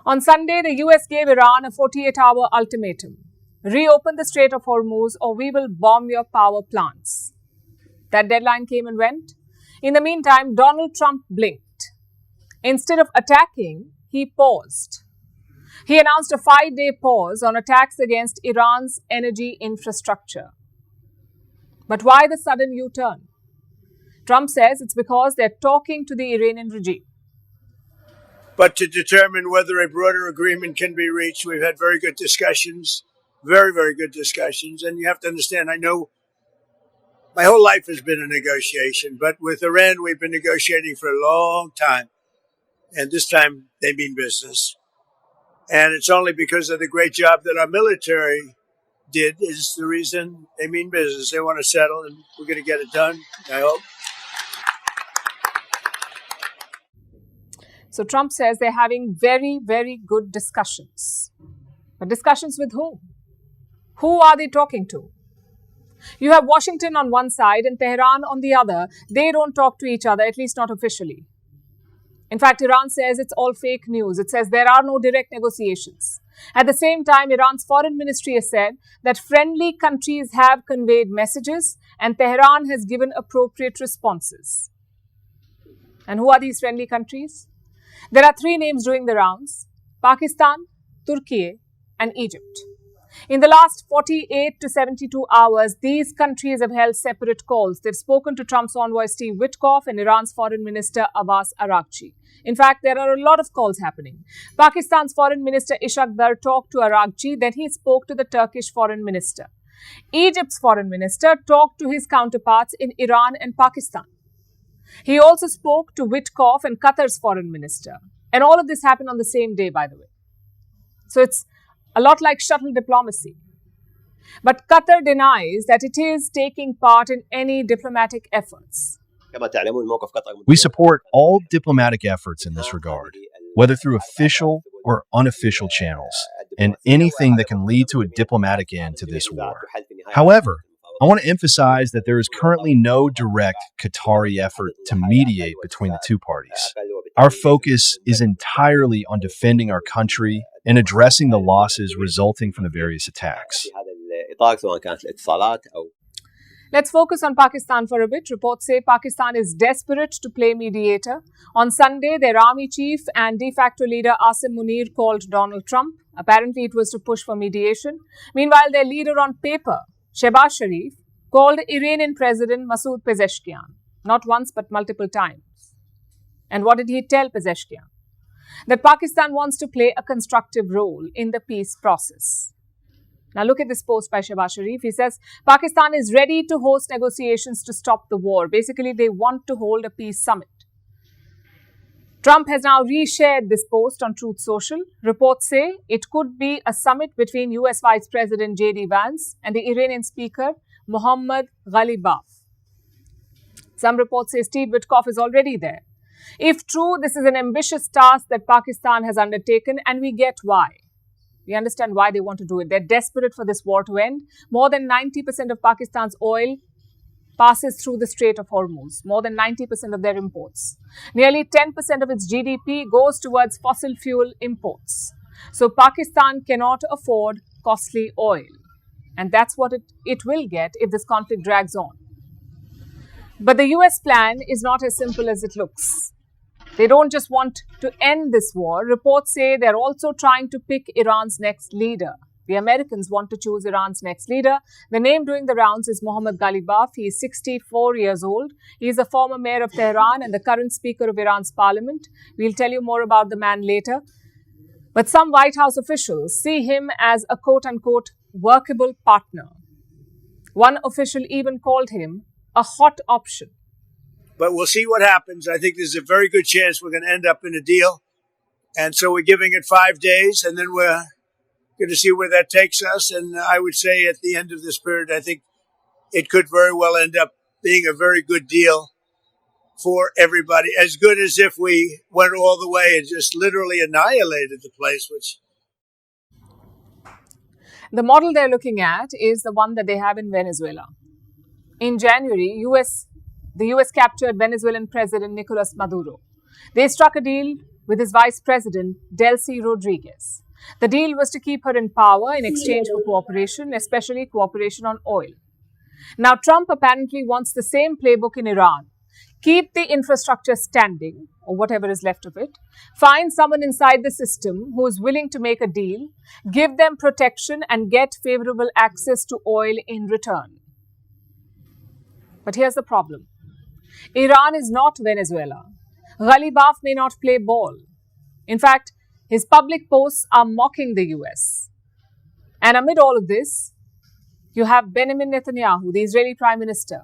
On Sunday, the US gave Iran a 48-hour ultimatum. Reopen the Strait of Hormuz or we will bomb your power plants. That deadline came and went. In the meantime, Donald Trump blinked. Instead of attacking, he paused. He announced a 5-day pause on attacks against Iran's energy infrastructure. But why the sudden U-turn? Trump says it's because they're talking to the Iranian regime. But to determine whether a broader agreement can be reached, we've had very good discussions, very, very good discussions. And you have to understand, I know my whole life has been a negotiation, but with Iran, we've been negotiating for a long time. And this time they mean business. And it's only because of the great job that our military did is the reason they mean business. They want to settle and we're going to get it done, I hope. So Trump says they're having very, very good discussions. But discussions with whom? Who are they talking to? You have Washington on one side and Tehran on the other. They don't talk to each other, at least not officially. In fact, Iran says it's all fake news. It says there are no direct negotiations. At the same time, Iran's foreign ministry has said that friendly countries have conveyed messages and Tehran has given appropriate responses. And who are these friendly countries? There are 3 names doing the rounds: Pakistan, Turkey, and Egypt. In the last 48 to 72 hours, these countries have held separate calls. They've spoken to Trump's envoy Steve Witkoff and Iran's foreign minister Abbas Araghchi. In fact, there are a lot of calls happening. Pakistan's foreign minister Ishaq Dar talked to Araghchi, then he spoke to the Turkish foreign minister. Egypt's foreign minister talked to his counterparts in Iran and Pakistan. He also spoke to Witkoff and Qatar's foreign minister. And all of this happened on the same day, by the way. So it's a lot like shuttle diplomacy. But Qatar denies that it is taking part in any diplomatic efforts. We support all diplomatic efforts in this regard, whether through official or unofficial channels, and anything that can lead to a diplomatic end to this war. However, I want to emphasize that there is currently no direct Qatari effort to mediate between the two parties. Our focus is entirely on defending our country and addressing the losses resulting from the various attacks. Let's focus on Pakistan for a bit. Reports say Pakistan is desperate to play mediator. On Sunday, their army chief and de facto leader Asim Munir called Donald Trump. Apparently, it was to push for mediation. Meanwhile, their leader on paper, Shehbaz Sharif, called Iranian President Masoud Pezeshkian, not once but multiple times. And what did he tell Pezeshkian? That Pakistan wants to play a constructive role in the peace process. Now look at this post by Shehbaz Sharif. He says, Pakistan is ready to host negotiations to stop the war. Basically, they want to hold a peace summit. Trump has now reshared this post on Truth Social. Reports say it could be a summit between US Vice President J.D. Vance and the Iranian speaker Mohammad Ghalibaf. Some reports say Steve Witkoff is already there. If true, this is an ambitious task that Pakistan has undertaken, and we get why. We understand why they want to do it. They're desperate for this war to end. More than 90% of Pakistan's oil passes through the Strait of Hormuz. More than 90% of their imports. Nearly 10% of its GDP goes towards fossil fuel imports. So Pakistan cannot afford costly oil. And that's what it will get if this conflict drags on. But the US plan is not as simple as it looks. They don't just want to end this war. Reports say they're also trying to pick Iran's next leader. The Americans want to choose Iran's next leader. The name doing the rounds is Mohammad Ghalibaf. He is 64 years old. He is a former mayor of Tehran and the current speaker of Iran's parliament. We'll tell you more about the man later. But some White House officials see him as a quote-unquote workable partner. One official even called him a hot option. But we'll see what happens. I think there's a very good chance we're going to end up in a deal. And so we're giving it 5 days, and then we're going to see where that takes us. And I would say at the end of this period, I think it could very well end up being a very good deal for everybody. As good as if we went all the way and just literally annihilated the place, which... The model they're looking at is the one that they have in Venezuela. In January, the US captured Venezuelan President Nicolas Maduro. They struck a deal with his vice president, Delcy Rodriguez. The deal was to keep her in power in exchange for cooperation, especially cooperation on oil. Now, Trump apparently wants the same playbook in Iran. Keep the infrastructure standing, or whatever is left of it. Find someone inside the system who is willing to make a deal, give them protection and get favorable access to oil in return. But here's the problem. Iran is not Venezuela. Ghalibaf may not play ball. In fact, his public posts are mocking the US. And amid all of this, you have Benjamin Netanyahu, the Israeli Prime Minister.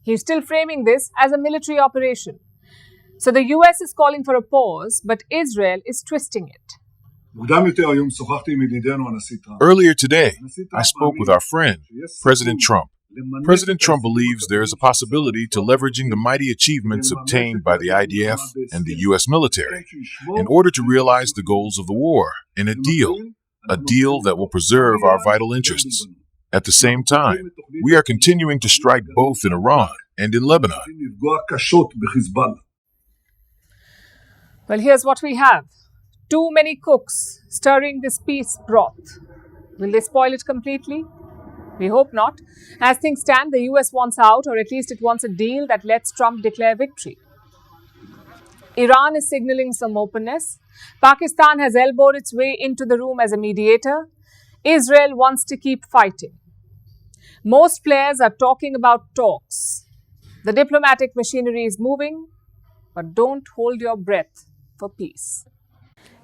He's still framing this as a military operation. So the US is calling for a pause, but Israel is twisting it. Earlier today, I spoke with our friend, President Trump. President Trump believes there is a possibility to leveraging the mighty achievements obtained by the IDF and the U.S. military in order to realize the goals of the war in a deal that will preserve our vital interests. At the same time, we are continuing to strike both in Iran and in Lebanon. Well, here's what we have. Too many cooks stirring this peace broth. Will they spoil it completely? We hope not. As things stand, the US wants out, or at least it wants a deal that lets Trump declare victory. Iran is signaling some openness. Pakistan has elbowed its way into the room as a mediator. Israel wants to keep fighting. Most players are talking about talks. The diplomatic machinery is moving, but don't hold your breath for peace.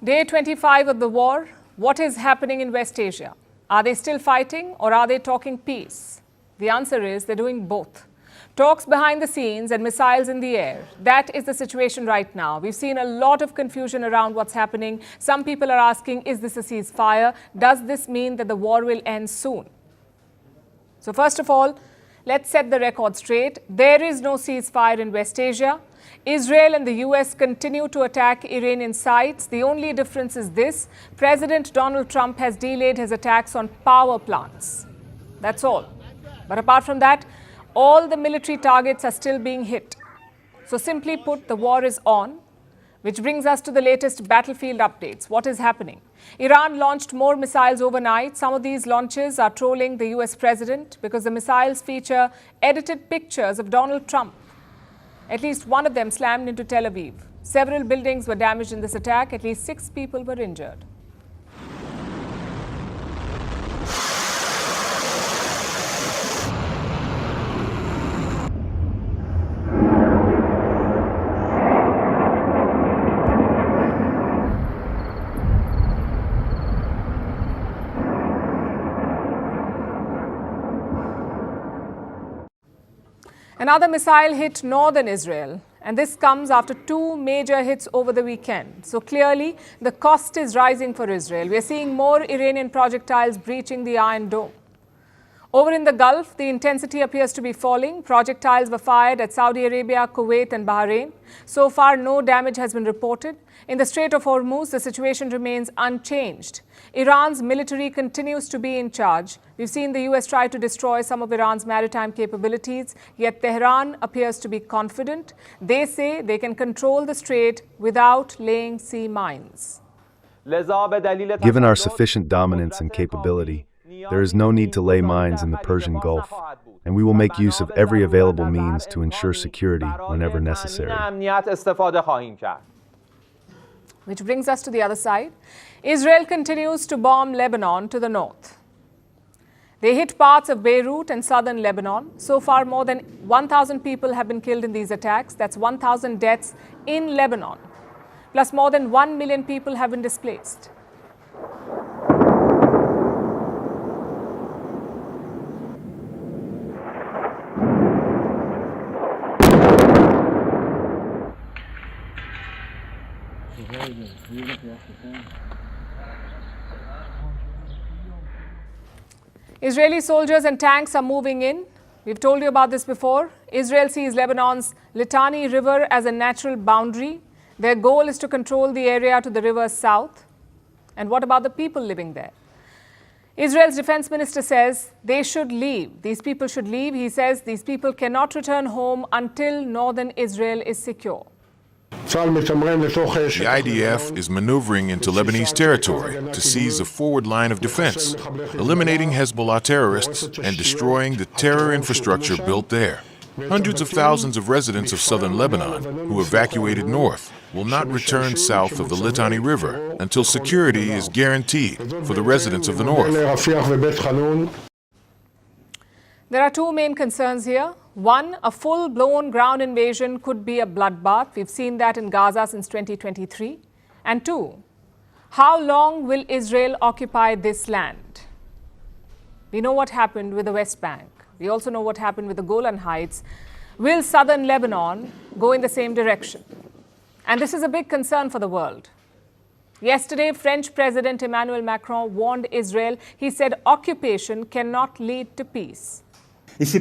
Day 25 of the war. What is happening in West Asia? Are they still fighting or are they talking peace? The answer is they're doing both. Talks behind the scenes and missiles in the air. That is the situation right now. We've seen a lot of confusion around what's happening. Some people are asking, is this a ceasefire? Does this mean that the war will end soon? So first of all, let's set the record straight. There is no ceasefire in West Asia. Israel and the US continue to attack Iranian sites. The only difference is this: President Donald Trump has delayed his attacks on power plants. That's all. But apart from that, all the military targets are still being hit. So simply put, the war is on, which brings us to the latest battlefield updates. What is happening? Iran launched more missiles overnight. Some of these launches are trolling the US president because the missiles feature edited pictures of Donald Trump. At least one of them slammed into Tel Aviv. Several buildings were damaged in this attack. At least 6 people were injured. Another missile hit northern Israel, and this comes after 2 major hits over the weekend. So clearly, the cost is rising for Israel. We are seeing more Iranian projectiles breaching the Iron Dome. Over in the Gulf, the intensity appears to be falling. Projectiles were fired at Saudi Arabia, Kuwait and Bahrain. So far, no damage has been reported. In the Strait of Hormuz, the situation remains unchanged. Iran's military continues to be in charge. We've seen the US try to destroy some of Iran's maritime capabilities, yet Tehran appears to be confident. They say they can control the strait without laying sea mines. Given our sufficient dominance and capability, there is no need to lay mines in the Persian Gulf, and we will make use of every available means to ensure security whenever necessary. Which brings us to the other side. Israel continues to bomb Lebanon to the north. They hit parts of Beirut and southern Lebanon. So far, more than 1,000 people have been killed in these attacks. That's 1,000 deaths in Lebanon. Plus, more than 1 million people have been displaced. Israeli soldiers and tanks are moving in. We've told you about this before. Israel sees Lebanon's Litani River as a natural boundary. Their goal is to control the area to the river's south. And what about the people living there? Israel's defense minister says they should leave. These people should leave. He says these people cannot return home until northern Israel is secure. The IDF is maneuvering into Lebanese territory to seize a forward line of defense, eliminating Hezbollah terrorists and destroying the terror infrastructure built there. Hundreds of thousands of residents of southern Lebanon who evacuated north will not return south of the Litani River until security is guaranteed for the residents of the north. There are two main concerns here. One, a full-blown ground invasion could be a bloodbath. We've seen that in Gaza since 2023. And two, how long will Israel occupy this land? We know what happened with the West Bank. We also know what happened with the Golan Heights. Will southern Lebanon go in the same direction? And this is a big concern for the world. Yesterday, French President Emmanuel Macron warned Israel. He said occupation cannot lead to peace. At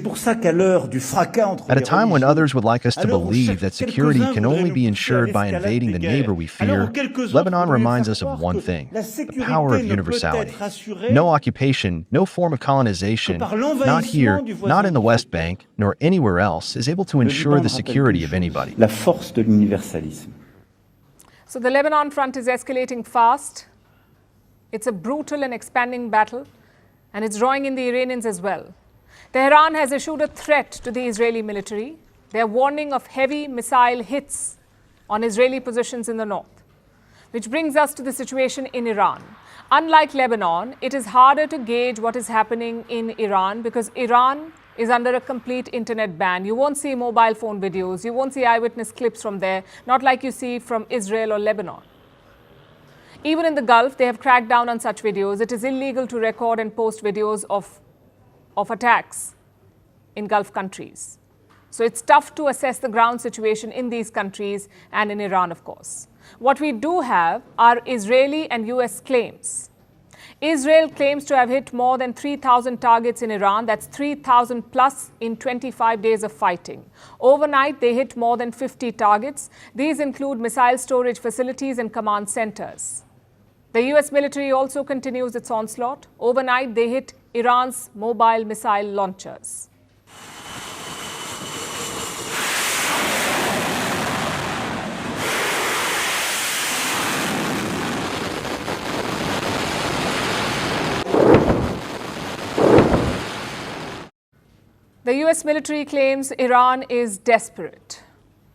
a time when others would like us to believe that security can only be ensured by invading the neighbor we fear, Lebanon reminds us of one thing, the power of universality. No occupation, no form of colonization, not here, not in the West Bank, nor anywhere else, is able to ensure the security of anybody. So the Lebanon front is escalating fast. It's a brutal and expanding battle, and it's drawing in the Iranians as well. Tehran has issued a threat to the Israeli military. They're warning of heavy missile hits on Israeli positions in the north, which brings us to the situation in Iran. Unlike Lebanon, it is harder to gauge what is happening in Iran because Iran is under a complete internet ban. You won't see mobile phone videos. You won't see eyewitness clips from there, not like you see from Israel or Lebanon. Even in the Gulf, they have cracked down on such videos. It is illegal to record and post videos of attacks in Gulf countries. So it's tough to assess the ground situation in these countries and in Iran, of course. What we do have are Israeli and US claims. Israel claims to have hit more than 3,000 targets in Iran. That's 3,000 plus in 25 days of fighting. Overnight, they hit more than 50 targets. These include missile storage facilities and command centers. The US military also continues its onslaught. Overnight, they hit Iran's mobile missile launchers. The US military claims Iran is desperate,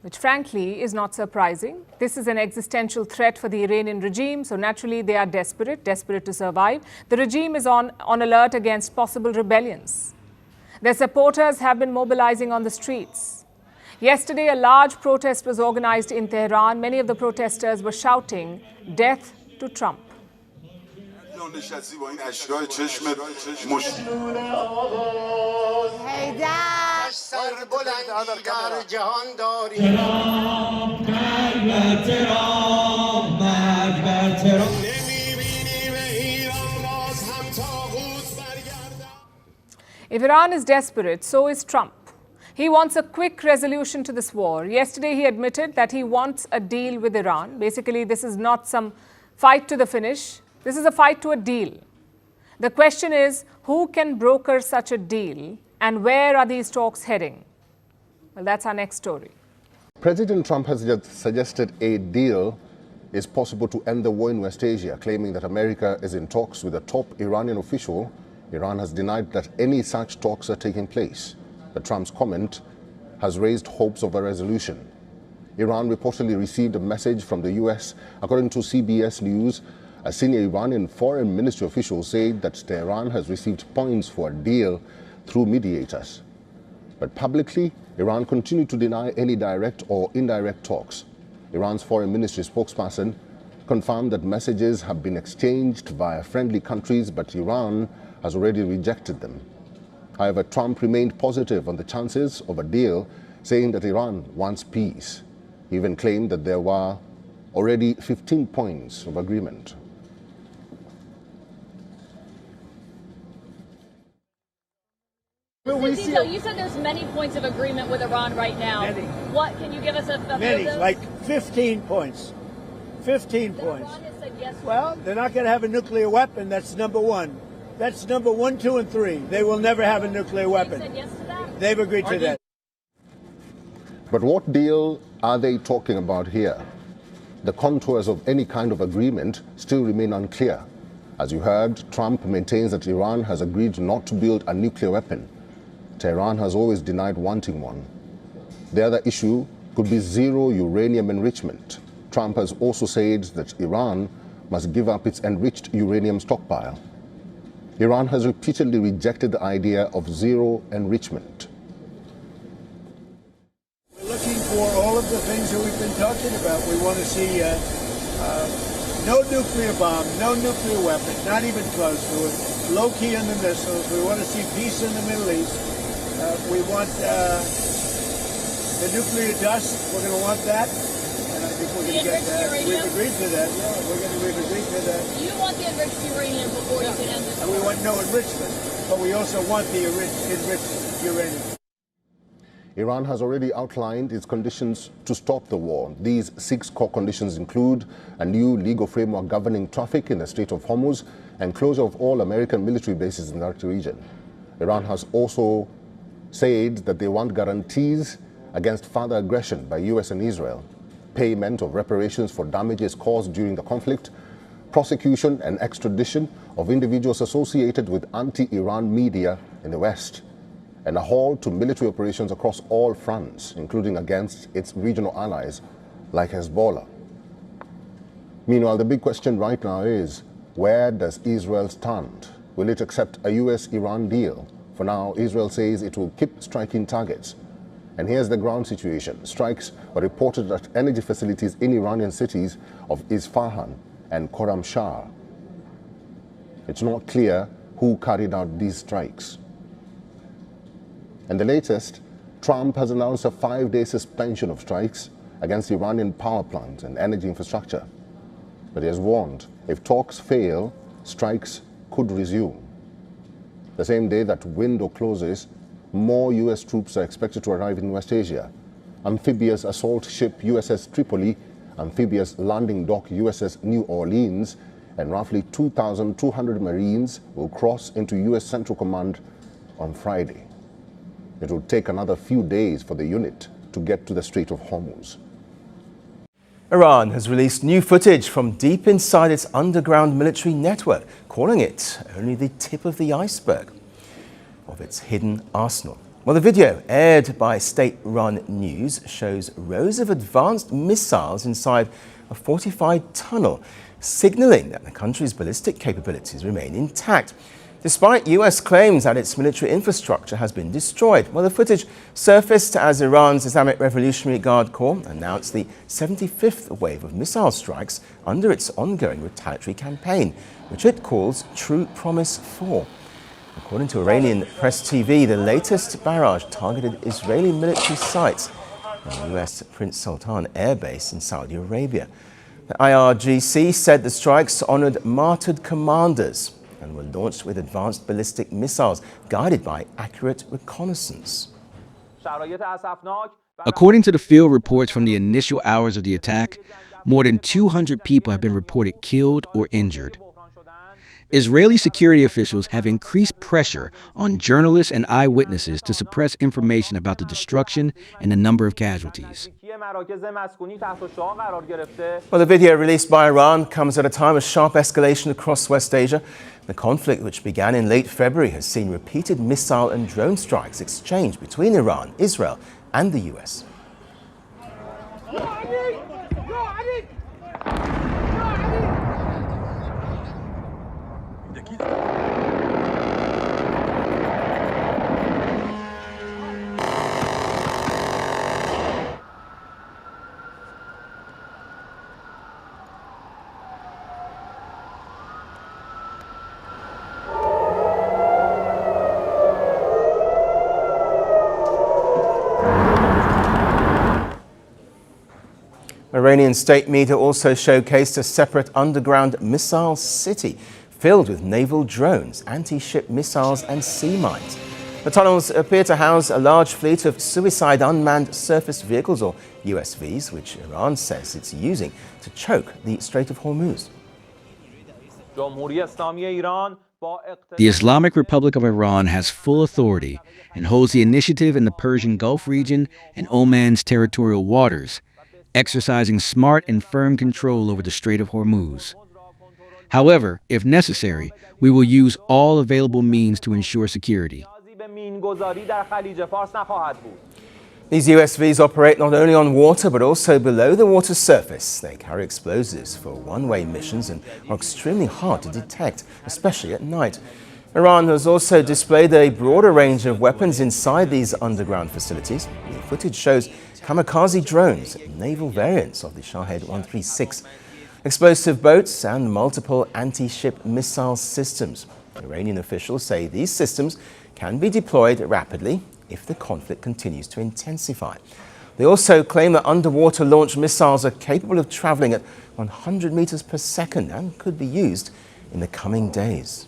which frankly is not surprising. This is an existential threat for the Iranian regime, so naturally they are desperate to survive. The regime is on alert against possible rebellions. Their supporters have been mobilizing on the streets. Yesterday, a large protest was organized in Tehran. Many of the protesters were shouting, "Death to Trump." If Iran is desperate, so is Trump. He wants a quick resolution to this war. Yesterday, he admitted that he wants a deal with Iran. Basically, this is not some fight to the finish. This is a fight to a deal. The question is, who can broker such a deal and where are these talks heading? Well, that's our next story. President Trump has just suggested a deal is possible to end the war in West Asia, claiming that America is in talks with a top Iranian official. Iran has denied that any such talks are taking place. But Trump's comment has raised hopes of a resolution. Iran reportedly received a message from the US. According to CBS News, a senior Iranian foreign ministry official said that Tehran has received points for a deal through mediators. But publicly, Iran continued to deny any direct or indirect talks. Iran's foreign ministry spokesperson confirmed that messages have been exchanged via friendly countries, but Iran has already rejected them. However, Trump remained positive on the chances of a deal, saying that Iran wants peace. He even claimed that there were already 15 points of agreement. You said there's many points of agreement with Iran right now. Many. What, can you give us a Many, like 15 points. 15 points. Iran has said yes. Well, they're not going to have a nuclear weapon. That's number one. That's number 1, 2, and 3. They will never have a nuclear weapon. They said yes to that? They've agreed to that. But what deal are they talking about here? The contours of any kind of agreement still remain unclear. As you heard, Trump maintains that Iran has agreed not to build a nuclear weapon. Tehran has always denied wanting one. The other issue could be zero uranium enrichment. Trump has also said that Iran must give up its enriched uranium stockpile. Iran has repeatedly rejected the idea of zero enrichment. We're looking for all of the things that we've been talking about. We want to see no nuclear bomb, no nuclear weapon, not even close to it, low key on the missiles. We want to see peace in the Middle East. We want the nuclear dust. We're going to want that. And I think we're going to get that. We've agreed to that. Yeah, we've agreed to that. You want the enriched uranium before you can end this And we want no enrichment, but we also want the enriched uranium. Iran has already outlined its conditions to stop the war. These 6 core conditions include a new legal framework governing traffic in the Strait of Hormuz and closure of all American military bases in that region. Iran has also said that they want guarantees against further aggression by US and Israel, payment of reparations for damages caused during the conflict, prosecution and extradition of individuals associated with anti-Iran media in the West, and a halt to military operations across all fronts, including against its regional allies like Hezbollah. Meanwhile, the big question right now is, where does Israel stand? Will it accept a US-Iran deal? For now, Israel says it will keep striking targets. And here's the ground situation. Strikes were reported at energy facilities in Iranian cities of Isfahan and Khorramshahr. It's not clear who carried out these strikes. And the latest, Trump has announced a 5-day suspension of strikes against Iranian power plants and energy infrastructure. But he has warned, if talks fail, strikes could resume. The same day that window closes, more US troops are expected to arrive in West Asia. Amphibious assault ship USS Tripoli, amphibious landing dock USS New Orleans, and roughly 2,200 Marines will cross into US Central Command on Friday. It will take another few days for the unit to get to the Strait of Hormuz. Iran has released new footage from deep inside its underground military network, calling it only the tip of the iceberg of its hidden arsenal. Well, the video, aired by state-run news, shows rows of advanced missiles inside a fortified tunnel, signaling that the country's ballistic capabilities remain intact, despite US claims that its military infrastructure has been destroyed. Well, the footage surfaced as Iran's Islamic Revolutionary Guard Corps announced the 75th wave of missile strikes under its ongoing retaliatory campaign, which it calls True Promise 4. According to Iranian Press TV, the latest barrage targeted Israeli military sites on the US Prince Sultan Air Base in Saudi Arabia. The IRGC said the strikes honored martyred commanders and were launched with advanced ballistic missiles guided by accurate reconnaissance. According to the field reports from the initial hours of the attack, more than 200 people have been reported killed or injured. Israeli security officials have increased pressure on journalists and eyewitnesses to suppress information about the destruction and the number of casualties. Well, the video released by Iran comes at a time of sharp escalation across West Asia. The conflict, which began in late February, has seen repeated missile and drone strikes exchanged between Iran, Israel, and the US. Iranian state media also showcased a separate underground missile city filled with naval drones, anti-ship missiles and sea mines. The tunnels appear to house a large fleet of suicide unmanned surface vehicles, or USVs, which Iran says it's using to choke the Strait of Hormuz. The Islamic Republic of Iran has full authority and holds the initiative in the Persian Gulf region and Oman's territorial waters, exercising smart and firm control over the Strait of Hormuz. However, if necessary, we will use all available means to ensure security. These USVs operate not only on water but also below the water's surface. They carry explosives for one-way missions and are extremely hard to detect, especially at night. Iran has also displayed a broader range of weapons inside these underground facilities. The footage shows kamikaze drones, naval variants of the Shahed 136, explosive boats and multiple anti-ship missile systems. Iranian officials say these systems can be deployed rapidly if the conflict continues to intensify. They also claim that underwater launch missiles are capable of traveling at 100 meters per second and could be used in the coming days.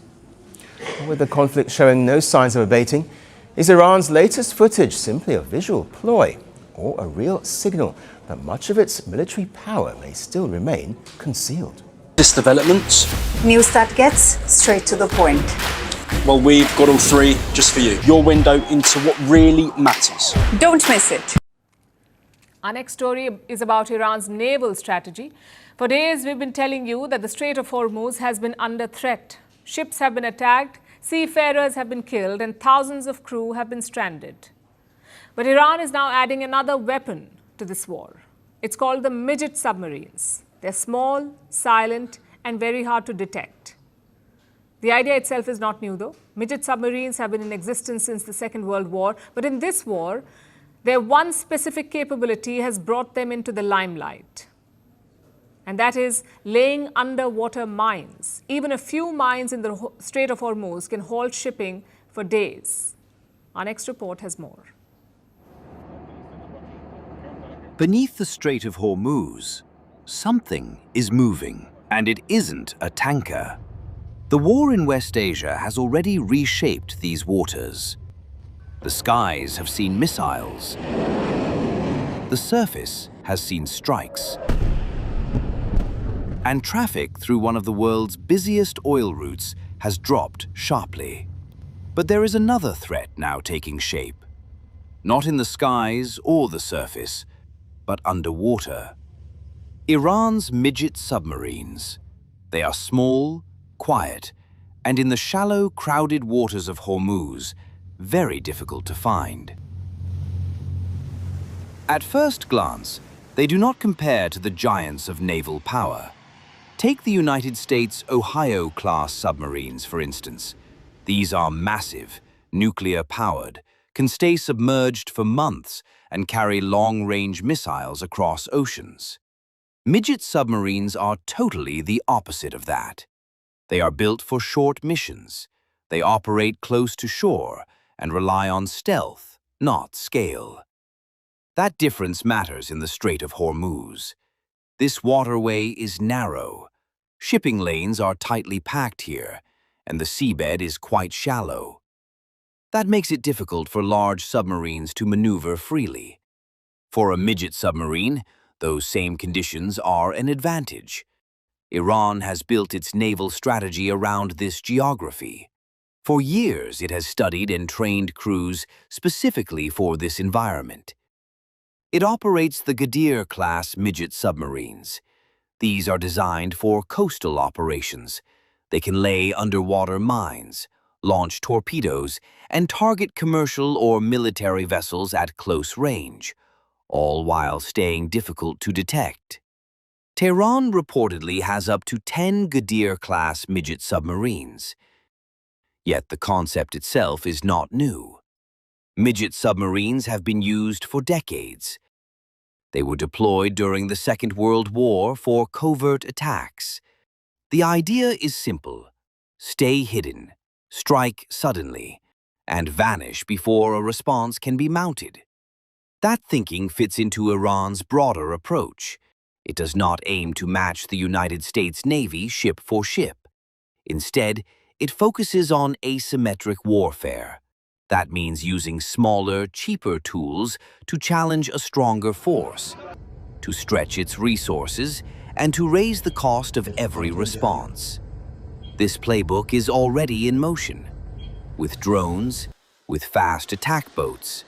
With the conflict showing no signs of abating, is Iran's latest footage simply a visual ploy or a real signal that much of its military power may still remain concealed? This development. News that gets straight to the point. Well, we've got all three just for you. Your window into what really matters. Don't miss it. Our next story is about Iran's naval strategy. For days, we've been telling you that the Strait of Hormuz has been under threat. Ships have been attacked, seafarers have been killed, and thousands of crew have been stranded. But Iran is now adding another weapon to this war. It's called the midget submarines. They're small, silent, and very hard to detect. The idea itself is not new, though. Midget submarines have been in existence since the Second World War, but in this war, their one specific capability has brought them into the limelight. And that is laying underwater mines. Even a few mines in the Strait of Hormuz can halt shipping for days. Our next report has more. Beneath the Strait of Hormuz, something is moving, and it isn't a tanker. The war in West Asia has already reshaped these waters. The skies have seen missiles. The surface has seen strikes. And traffic through one of the world's busiest oil routes has dropped sharply. But there is another threat now taking shape. Not in the skies or the surface, but underwater. Iran's midget submarines. They are small, quiet, and in the shallow, crowded waters of Hormuz, very difficult to find. At first glance, they do not compare to the giants of naval power. Take the United States Ohio-class submarines, for instance. These are massive, nuclear-powered, can stay submerged for months, and carry long-range missiles across oceans. Midget submarines are totally the opposite of that. They are built for short missions. They operate close to shore and rely on stealth, not scale. That difference matters in the Strait of Hormuz. This waterway is narrow. Shipping lanes are tightly packed here, and the seabed is quite shallow. That makes it difficult for large submarines to maneuver freely. For a midget submarine, those same conditions are an advantage. Iran has built its naval strategy around this geography. For years, it has studied and trained crews specifically for this environment. It operates the Ghadir-class midget submarines. These are designed for coastal operations. They can lay underwater mines, launch torpedoes, and target commercial or military vessels at close range, all while staying difficult to detect. Tehran reportedly has up to 10 Ghadir-class midget submarines. Yet the concept itself is not new. Midget submarines have been used for decades. They were deployed during the Second World War for covert attacks. The idea is simple: stay hidden, strike suddenly, and vanish before a response can be mounted. That thinking fits into Iran's broader approach. It does not aim to match the United States Navy ship for ship. Instead, it focuses on asymmetric warfare. That means using smaller, cheaper tools to challenge a stronger force, to stretch its resources, and to raise the cost of every response. This playbook is already in motion, with drones, with fast attack boats.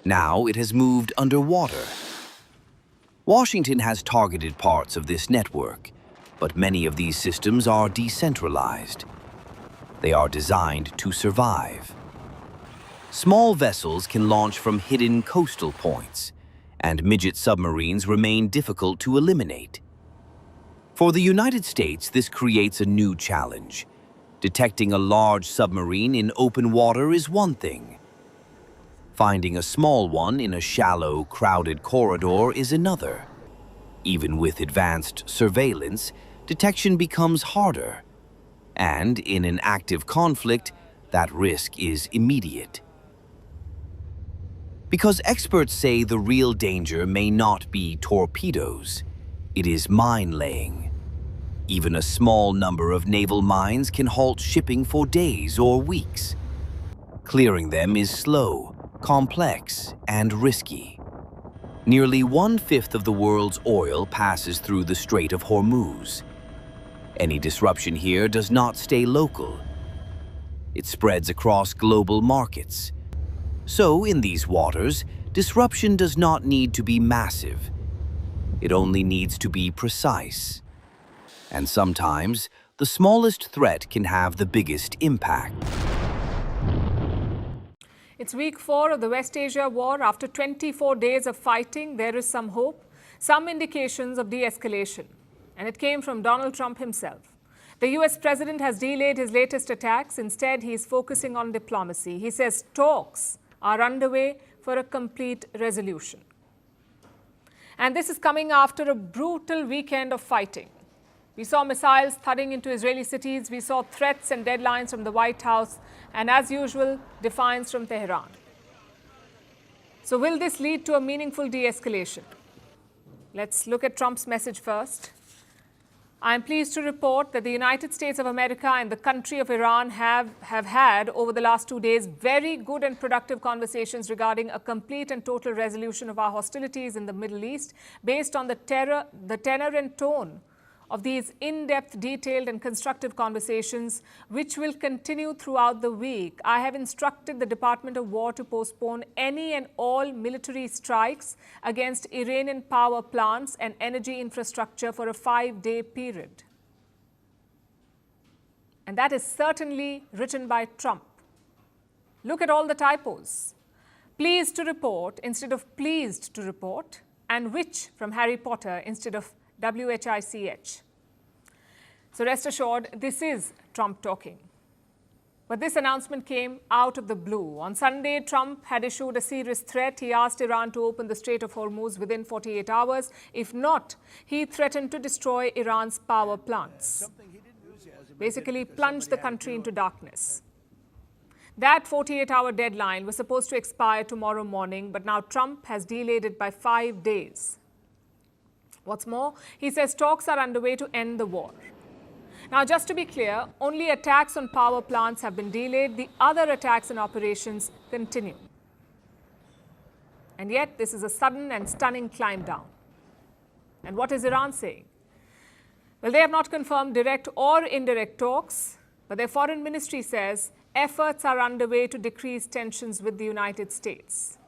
Now it has moved underwater. Washington has targeted parts of this network, but many of these systems are decentralized. They are designed to survive. Small vessels can launch from hidden coastal points, and midget submarines remain difficult to eliminate. For the United States, this creates a new challenge. Detecting a large submarine in open water is one thing. Finding a small one in a shallow, crowded corridor is another. Even with advanced surveillance, detection becomes harder. And in an active conflict, that risk is immediate. Because experts say the real danger may not be torpedoes, it is mine-laying. Even a small number of naval mines can halt shipping for days or weeks. Clearing them is slow, complex, and risky. Nearly 1/5 of the world's oil passes through the Strait of Hormuz. Any disruption here does not stay local. It spreads across global markets. So, in these waters, disruption does not need to be massive. It only needs to be precise. And sometimes, the smallest threat can have the biggest impact. It's week 4 of the West Asia war. After 24 days of fighting, there is some hope, some indications of de-escalation. And it came from Donald Trump himself. The US president has delayed his latest attacks. Instead, he is focusing on diplomacy. He says talks are underway for a complete resolution. And this is coming after a brutal weekend of fighting. We saw missiles thudding into Israeli cities. We saw threats and deadlines from the White House. And as usual, defiance from Tehran. So will this lead to a meaningful de-escalation? Let's look at Trump's message first. I am pleased to report that the United States of America and the country of Iran have had, over the last 2 days, very good and productive conversations regarding a complete and total resolution of our hostilities in the Middle East, based on the tenor and tone of these in-depth, detailed and constructive conversations, which will continue throughout the week. I have instructed the Department of War to postpone any and all military strikes against Iranian power plants and energy infrastructure for a 5-day period. And that is certainly written by Trump. Look at all the typos. Pleased to report instead of pleased to report, and which from Harry Potter instead of WHICH. So rest assured, this is Trump talking. But this announcement came out of the blue. On Sunday, Trump had issued a serious threat. He asked Iran to open the Strait of Hormuz within 48 hours. If not, he threatened to destroy Iran's power plants. Basically, plunge the country into darkness. That 48-hour deadline was supposed to expire tomorrow morning, but now Trump has delayed it by 5 days. What's more, he says talks are underway to end the war. Now, just to be clear, only attacks on power plants have been delayed. The other attacks and operations continue. And yet, this is a sudden and stunning climb down. And what is Iran saying? Well, they have not confirmed direct or indirect talks, but their foreign ministry says efforts are underway to decrease tensions with the United States.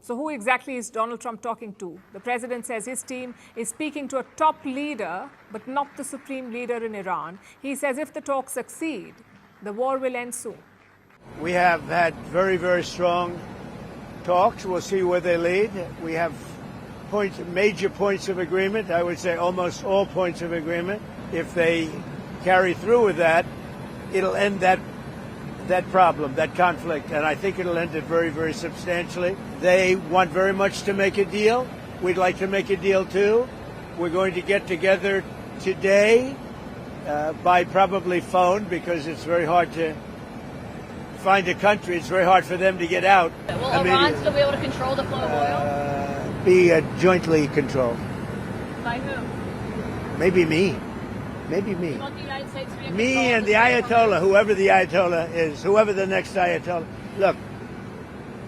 So who exactly is Donald Trump talking to? The president says his team is speaking to a top leader, but not the supreme leader in Iran. He says if the talks succeed, the war will end soon. We have had very, very strong talks. We'll see where they lead. We have major points of agreement. I would say almost all points of agreement. If they carry through with that, it'll end that problem, that conflict, and I think it'll end it very, very substantially. They want very much to make a deal. We'd like to make a deal too. We're going to get together today by probably phone, because it's very hard to find a country. It's very hard for them to get out. Will Iran still be able to control the flow of oil? Be jointly controlled. By who? Maybe me. Maybe me. You want the United States to be in Me control and the Ayatollah, whoever the Ayatollah is, whoever the next Ayatollah. Look,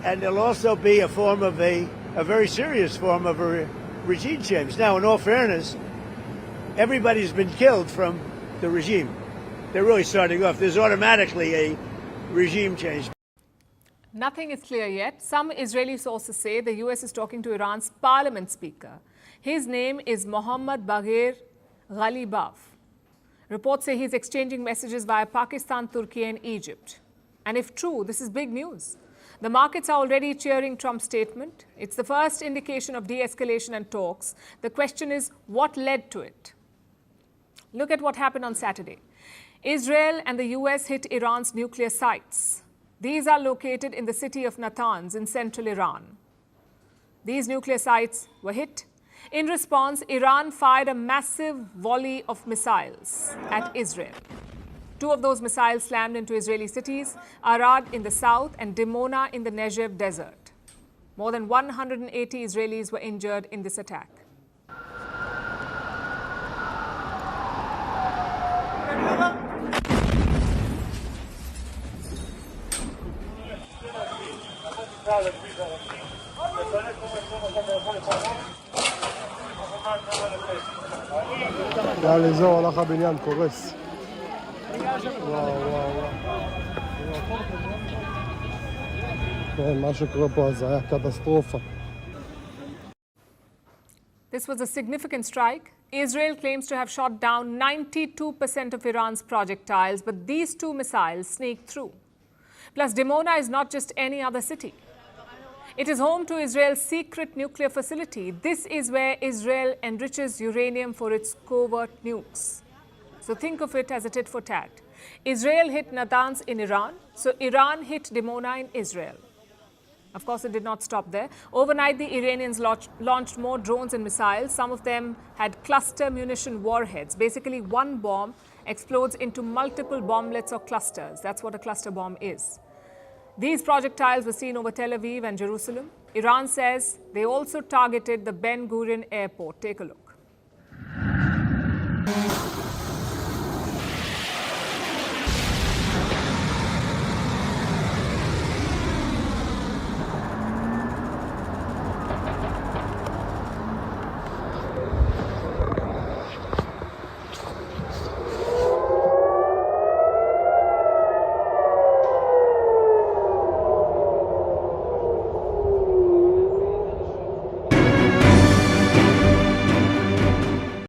and it'll also be a form of a very serious form of a regime change. Now, in all fairness, everybody's been killed from the regime. They're really starting off. There's automatically a regime change. Nothing is clear yet. Some Israeli sources say the US is talking to Iran's parliament speaker. His name is Mohammad Baghir Ghalibaf. Reports say he's exchanging messages via Pakistan, Turkey and Egypt. And if true, this is big news. The markets are already cheering Trump's statement. It's the first indication of de-escalation and talks. The question is, what led to it? Look at what happened on Saturday. Israel and the US hit Iran's nuclear sites. These are located in the city of Natanz in central Iran. These nuclear sites were hit. In response, Iran fired a massive volley of missiles at Israel. 2 of those missiles slammed into Israeli cities, Arad in the south and Dimona in the Negev desert. More than 180 Israelis were injured in this attack. לאזור הלך הבניין קורס. וואו וואו וואו. מה שקורה פה אז היה קטסטרופה. This was a significant strike. Israel claims to have shot down 92% of Iran's projectiles, but these 2 missiles sneaked through. Plus, Dimona is not just any other city. It is home to Israel's secret nuclear facility. This is where Israel enriches uranium for its covert nukes. So think of it as a tit for tat. Israel hit Natanz in Iran, so Iran hit Dimona in Israel. Of course, it did not stop there. Overnight, the Iranians launched more drones and missiles. Some of them had cluster munition warheads. Basically, one bomb explodes into multiple bomblets or clusters. That's what a cluster bomb is. These projectiles were seen over Tel Aviv and Jerusalem. Iran says they also targeted the Ben Gurion airport. Take a look.